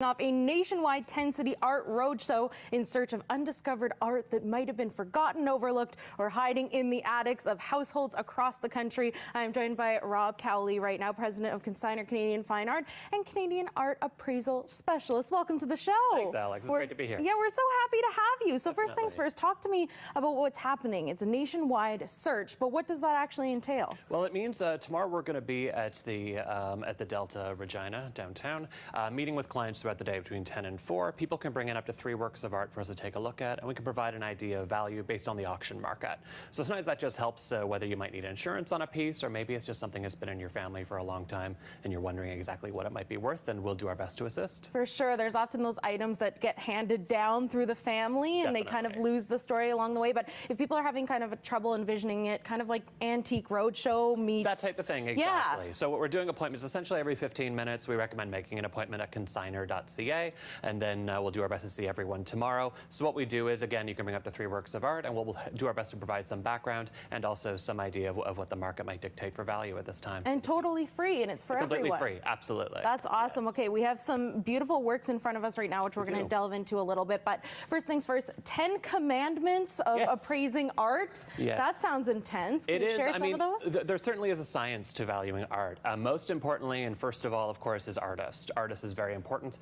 Off a nationwide 10-city art roadshow in search of undiscovered art that might have been forgotten, overlooked, or hiding in the attics of households across the country. I'm joined by Rob Cowley right now, president of Consignor Canadian Fine Art and Canadian Art Appraisal Specialist. Welcome to the show. Thanks, Alex. It's great to be here. Yeah, we're so happy to have you. So first things first, talk to me about what's happening. It's a nationwide search, but what does that actually entail? Well, it means tomorrow we're going to be at the Delta Regina downtown, meeting with clients throughout the day between 10 and 4. People can bring in up to 3 works of art for us to take a look at, and we can provide an idea of value based on the auction market. So sometimes that just helps whether you might need insurance on a piece, or maybe it's just something that's been in your family for a long time and you're wondering exactly what it might be worth, and we'll do our best to assist. For sure. There's often those items that get handed down through the family and they kind of lose the story along the way. But if people are having kind of trouble envisioning it, kind of like Antique Roadshow meets... That type of thing, exactly. Yeah. So what we're doing appointments essentially every 15 minutes. We recommend making an appointment at consignor.ca. And then we'll do our best to see everyone tomorrow. So what we do is, again, you can bring up to 3 works of art, and we'll do our best to provide some background and also some idea of what the market might dictate for value at this time. And totally free, and it's for completely everyone. Free, absolutely. That's awesome. Yes. Okay, we have some beautiful works in front of us right now, which we're going to delve into a little bit. But first things first, 10 commandments of appraising art. Yes. That sounds intense. Can you share some of those? There certainly is a science to valuing art. Most importantly, and first of all, of course, is artist. Artist is very important.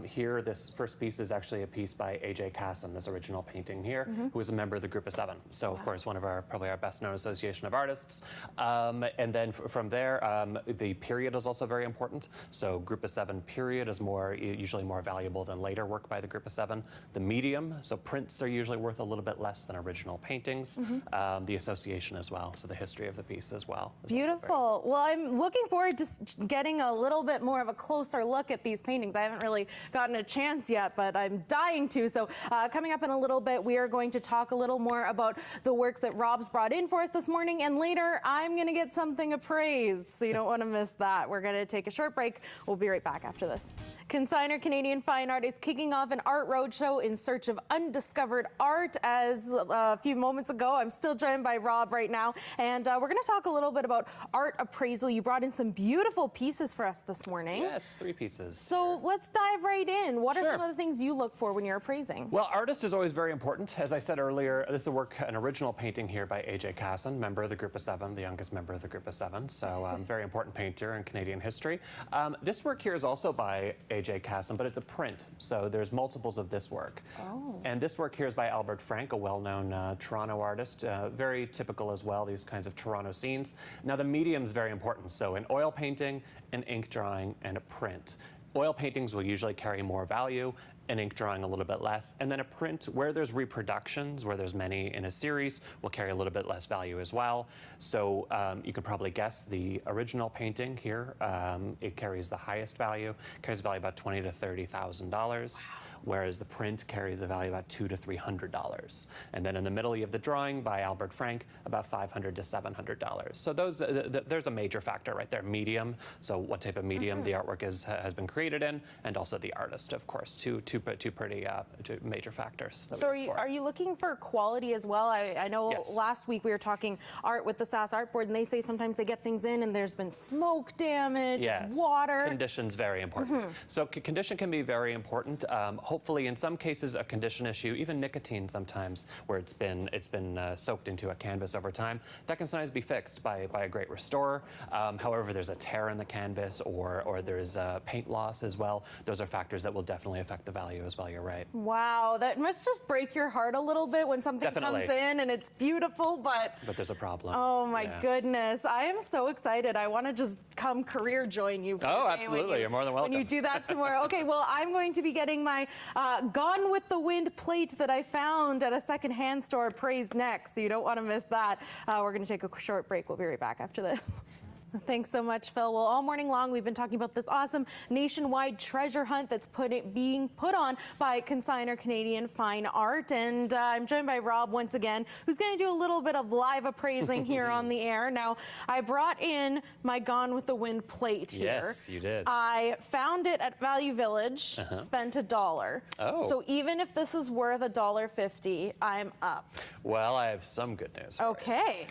Here, this first piece is actually a piece by A.J. Casson, this original painting here, who is a member of the Group of 7. So, of course, one of probably our best-known association of artists. And then from there, the period is also very important. So Group of 7 period is usually more valuable than later work by the Group of 7. The medium, so prints are usually worth a little bit less than original paintings. The association as well, so the history of the piece as well. Beautiful. Well, I'm looking forward to getting a little bit more of a closer look at these paintings. I haven't really gotten a chance yet, but I'm dying to. So coming up in a little bit, we are going to talk a little more about the works that Rob's brought in for us this morning. And later, I'm going to get something appraised. So you don't want to miss that. We're going to take a short break. We'll be right back after this. Consignor Canadian Fine Art is kicking off an art roadshow in search of undiscovered art. As a few moments ago, I'm still joined by Rob right now. And we're going to talk a little bit about art appraisal. You brought in some beautiful pieces for us this morning. Yes, 3 pieces. So let's dive right in. What are some of the things you look for when you're appraising? Well, artist is always very important. As I said earlier, this is an original painting here by A.J. Casson, member of the Group of 7, the youngest member of the Group of 7. So very important painter in Canadian history. This work here is also by A.J. Casson, but it's a print. So there's multiples of this work. And this work here is by Albert Frank, a well-known Toronto artist. Very typical as well, these kinds of Toronto scenes. Now, the medium is very important. So an oil painting, an ink drawing, and a print. Oil paintings will usually carry more value, an ink drawing a little bit less, and then a print where there's reproductions, where there's many in a series, will carry a little bit less value as well. So you can probably guess the original painting here, it carries the highest value, carries a value about $20,000 to $30,000. Whereas the print carries a value about $200 to $300. And then in the middle, you have the drawing by Albert Frank, about $500 to $700. So there's a major factor right there. Medium, so what type of medium the artwork has been created in, and also the artist, of course. Two pretty major factors. So are you looking for quality as well? I know last week we were talking art with the SAS Art Board, and they say sometimes they get things in and there's been smoke damage, water. Condition's very important. So condition can be very important. Hopefully, in some cases, a condition issue, even nicotine sometimes, where it's been soaked into a canvas over time, that can sometimes be fixed by a great restorer. However, there's a tear in the canvas, or there's paint loss as well. Those are factors that will definitely affect the value as well. You're right. Wow, that must just break your heart a little bit when something comes in and it's beautiful, but there's a problem. Oh my goodness, I am so excited. I want to just come career join you. Absolutely, you're more than welcome. When you do that tomorrow. Okay, well, I'm going to be getting my Gone with the Wind plate that I found at a secondhand store appraised next, so you don't want to miss that. We're going to take a short break. We'll be right back after this. Thanks so much, Phil. Well, all morning long, we've been talking about this awesome nationwide treasure hunt that's being put on by Consignor Canadian Fine Art. And I'm joined by Rob once again, who's going to do a little bit of live appraising here on the air. Now, I brought in my Gone with the Wind plate here. Yes, you did. I found it at Value Village, spent $1. So even if this is worth $1.50, I'm up. Well, I have some good news. Okay.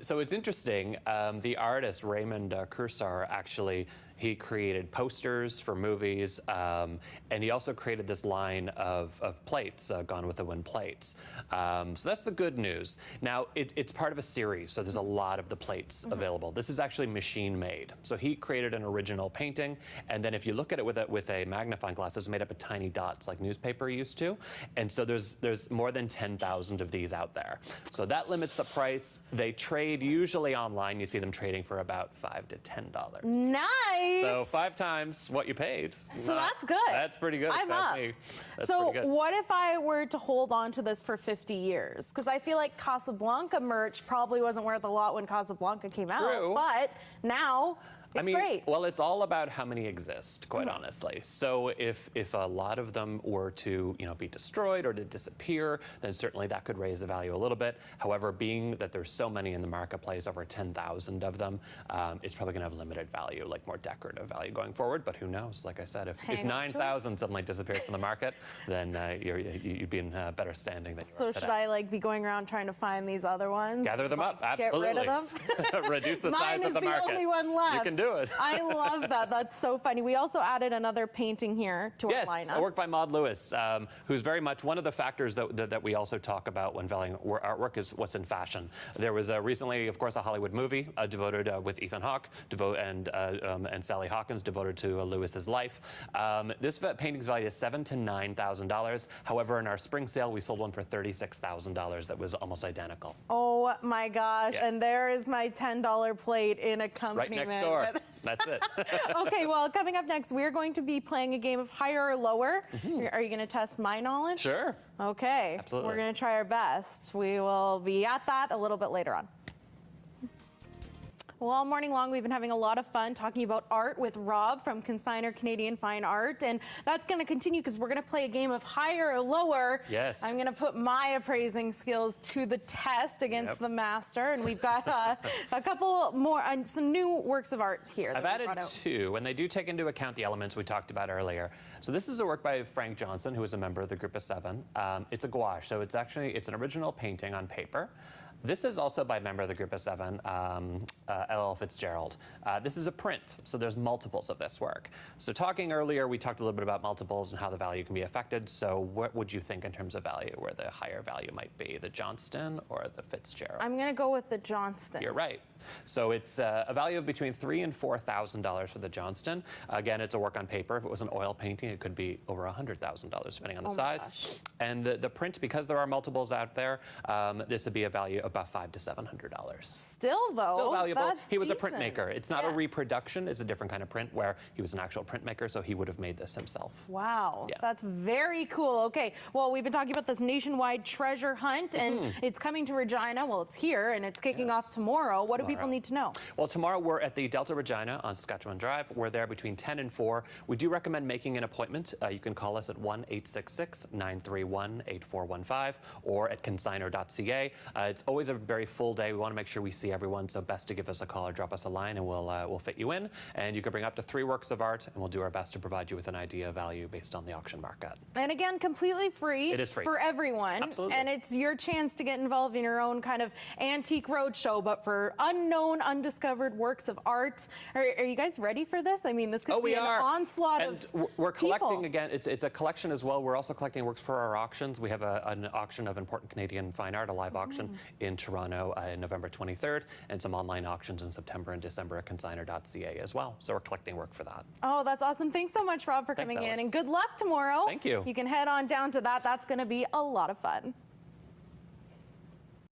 So it's interesting. The artist Raymond Kursar actually He created posters for movies, and he also created this line of plates, Gone with the Wind plates. So that's the good news. Now, it's part of a series, so there's a lot of the plates available. This is actually machine made. So he created an original painting, and then if you look at it with a magnifying glass, it's made up of tiny dots like newspaper used to. And so there's more than 10,000 of these out there. So that limits the price. They trade usually online. You see them trading for about $5 to $10. Nice. So 5 times what you paid. So that's good. That's pretty good. I'm That's up. me. That's so pretty good. what if I were to hold on to this for 50 years? Because I feel like Casablanca merch probably wasn't worth a lot when Casablanca came True. out, but now it's great. Well, it's all about how many exist, quite honestly. So if a lot of them were to be destroyed or to disappear, then certainly that could raise the value a little bit. However, being that there's so many in the marketplace, over 10,000 of them, it's probably going to have limited value, like more decorative value going forward. But who knows? Like I said, if 9,000 suddenly disappears from the market, then you'd be in better standing than you are So today. should I be going around trying to find these other ones? Gather them up, absolutely. Get rid of them? Reduce the size of the market. Mine is the only one left. You can do it. I love that. That's so funny. We also added another painting here to our lineup. Yes, a work by Maud Lewis, who's very much one of the factors that we also talk about when valuing artwork is what's in fashion. There was recently, of course, a Hollywood movie devoted with Ethan Hawke and Sally Hawkins devoted to Lewis's life. This painting's valued at $7,000 to $9,000. However, in our spring sale, we sold one for $36,000 that was almost identical. Oh my gosh! Yes. And there is my $10 plate in accompaniment. Right next door. That's it. Okay, well, coming up next, we're going to be playing a game of higher or lower. Are you going to test my knowledge? Sure. Okay. Absolutely. We're going to try our best. We will be at that a little bit later on. Well, all morning long, we've been having a lot of fun talking about art with Rob from Consignor Canadian Fine Art, and that's going to continue because we're going to play a game of higher or lower. Yes. I'm going to put my appraising skills to the test against the master, and we've got a couple more, some new works of art here. I've added 2, and they do take into account the elements we talked about earlier. So this is a work by Frank Johnson, who is a member of the Group of 7. It's a gouache, so it's an original painting on paper. This is also by a member of the Group of 7, L.L. Fitzgerald. This is a print, so there's multiples of this work. So talking earlier, we talked a little bit about multiples and how the value can be affected. So what would you think in terms of value, where the higher value might be, the Johnston or the Fitzgerald? I'm going to go with the Johnston. You're right. So it's a value of between $3,000 and $4,000 for the Johnston. Again, it's a work on paper. If it was an oil painting, it could be over $100,000 depending on the size. And the print, because there are multiples out there, this would be a value of about $500 to $700. Still, though, Still valuable. that's He was a decent. printmaker. It's not a reproduction. It's a different kind of print where he was an actual printmaker, so he would have made this himself. Wow, Yeah. that's very cool. Okay, well, we've been talking about this nationwide treasure hunt, and it's coming to Regina. Well, it's here, and it's kicking off tomorrow. What do people need to know? Well, tomorrow we're at the Delta Regina on Saskatchewan Drive. We're there between 10 and 4. We do recommend making an appointment. You can call us at 1-866-931-8415 or at consignor.ca. It's always a very full day. We want to make sure we see everyone, so best to give us a call or drop us a line, and we'll fit you in. And you can bring up to 3 works of art, and we'll do our best to provide you with an idea of value based on the auction market. And again, completely free. It is free. For everyone. Absolutely. And it's your chance to get involved in your own kind of antique roadshow, but for unknown, undiscovered works of art. Are you guys ready for this? I mean, this could be an onslaught and of we're collecting, people. again, it's a collection as well. We're also collecting works for our auctions. We have an auction of important Canadian fine art, a live auction in Toronto in November 23rd, and some online auctions in September and December at consignor.ca as well. So we're collecting work for that. Oh, that's awesome. Thanks so much, Rob, for coming in, and good luck tomorrow. Thank you. You can head on down to that. That's going to be a lot of fun.